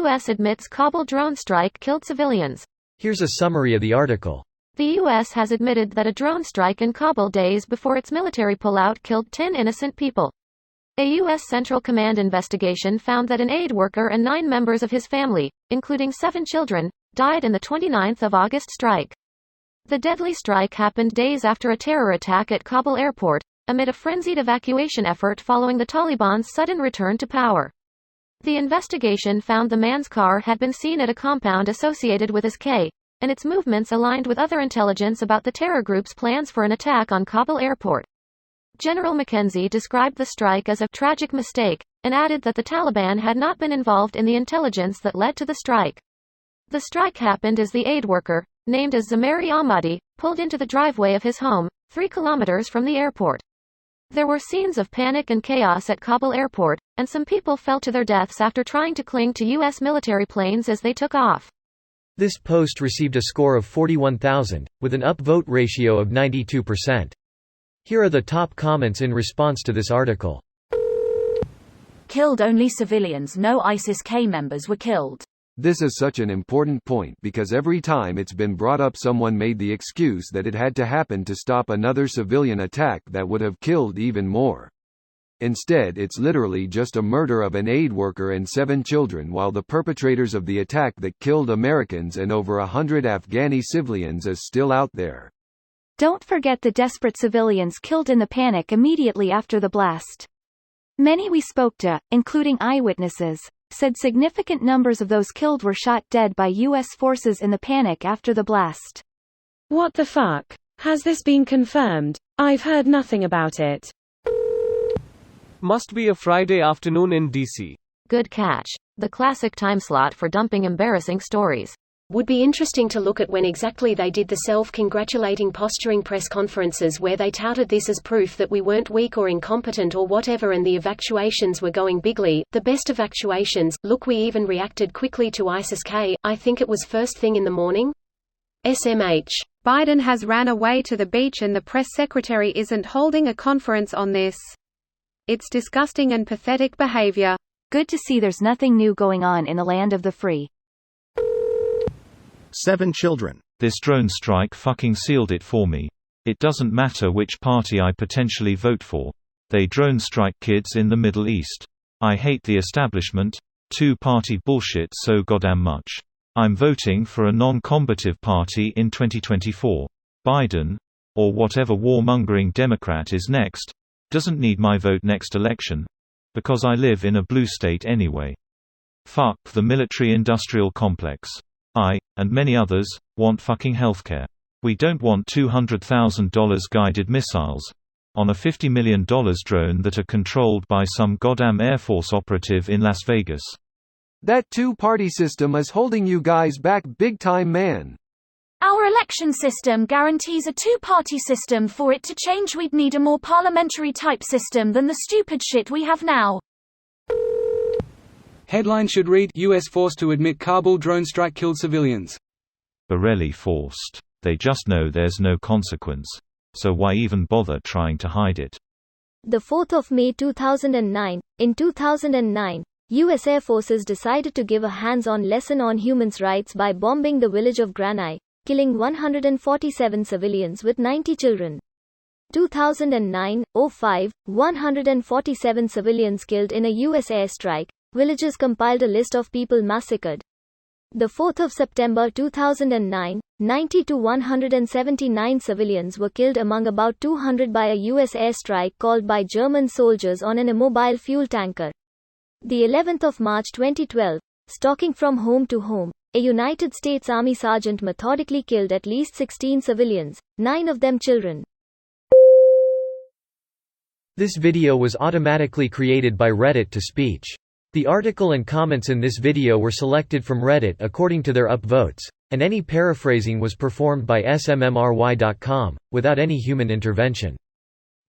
U.S. admits Kabul drone strike killed civilians. Here's a summary of the article. The U.S. has admitted that a drone strike in Kabul days before its military pullout killed 10 innocent people. A U.S. Central Command investigation found that an aid worker and 9 members of his family, including 7 children, died in the 29th of August strike. The deadly strike happened days after a terror attack at Kabul airport, amid a frenzied evacuation effort following the Taliban's sudden return to power. The investigation found the man's car had been seen at a compound associated with his K, and its movements aligned with other intelligence about the terror group's plans for an attack on Kabul airport. General McKenzie described the strike as a tragic mistake, and added that the Taliban had not been involved in the intelligence that led to the strike. The strike happened as the aid worker, named as Zamari Ahmadi, pulled into the driveway of his home, 3 kilometers from the airport. There were scenes of panic and chaos at Kabul airport, and some people fell to their deaths after trying to cling to U.S. military planes as they took off. This post received a score of 41,000, with an upvote ratio of 92%. Here are the top comments in response to this article. Killed only civilians. No ISIS-K members were killed. This is such an important point because every time it's been brought up someone made the excuse that it had to happen to stop another civilian attack that would have killed even more. Instead, it's literally just a murder of an aid worker and 7 children, while the perpetrators of the attack that killed Americans and over 100 Afghani civilians is still out there. Don't forget the desperate civilians killed in the panic immediately after the blast. Many we spoke to, including eyewitnesses, said significant numbers of those killed were shot dead by U.S. forces in the panic after the blast. What the fuck? Has this been confirmed? I've heard nothing about it. Must be a Friday afternoon in DC. Good catch. The classic time slot for dumping embarrassing stories. Would be interesting to look at when exactly they did the self-congratulating posturing press conferences where they touted this as proof that we weren't weak or incompetent or whatever, and the evacuations were going bigly, the best evacuations. Look, we even reacted quickly to ISIS-K, I think it was first thing in the morning. SMH. Biden has ran away to the beach and the press secretary isn't holding a conference on this. It's disgusting and pathetic behavior. Good to see there's nothing new going on in the land of the free. 7 children. This drone strike fucking sealed it for me. It doesn't matter which party I potentially vote for. They drone strike kids in the Middle East. I hate the establishment. 2-party bullshit so goddamn much. I'm voting for a non-combative party in 2024. Biden, or whatever warmongering Democrat is next, doesn't need my vote next election. Because I live in a blue state anyway. Fuck the military-industrial complex. I, and many others, want fucking healthcare. We don't want $200,000 guided missiles on a $50 million drone that are controlled by some goddamn Air Force operative in Las Vegas. That 2-party system is holding you guys back big time, man. Our election system guarantees a 2-party system. For it to change, we'd need a more parliamentary type system than the stupid shit we have now. Headline should read: U.S. forced to admit Kabul drone strike killed civilians. Barely forced. They just know there's no consequence. So why even bother trying to hide it? The 4th of May 2009. In 2009, U.S. Air Forces decided to give a hands-on lesson on human rights by bombing the village of Granai, killing 147 civilians with 90 children. 2009-05, 147 civilians killed in a U.S. airstrike. Villagers compiled a list of people massacred. The 4th of September 2009, 90 to 179 civilians were killed, among about 200 by a U.S. airstrike called by German soldiers on an immobile fuel tanker. The 11th of March 2012, stalking from home to home, a United States Army sergeant methodically killed at least 16 civilians, 9 of them children. This video was automatically created by Reddit to speech. The article and comments in this video were selected from Reddit according to their upvotes, and any paraphrasing was performed by smmry.com, without any human intervention.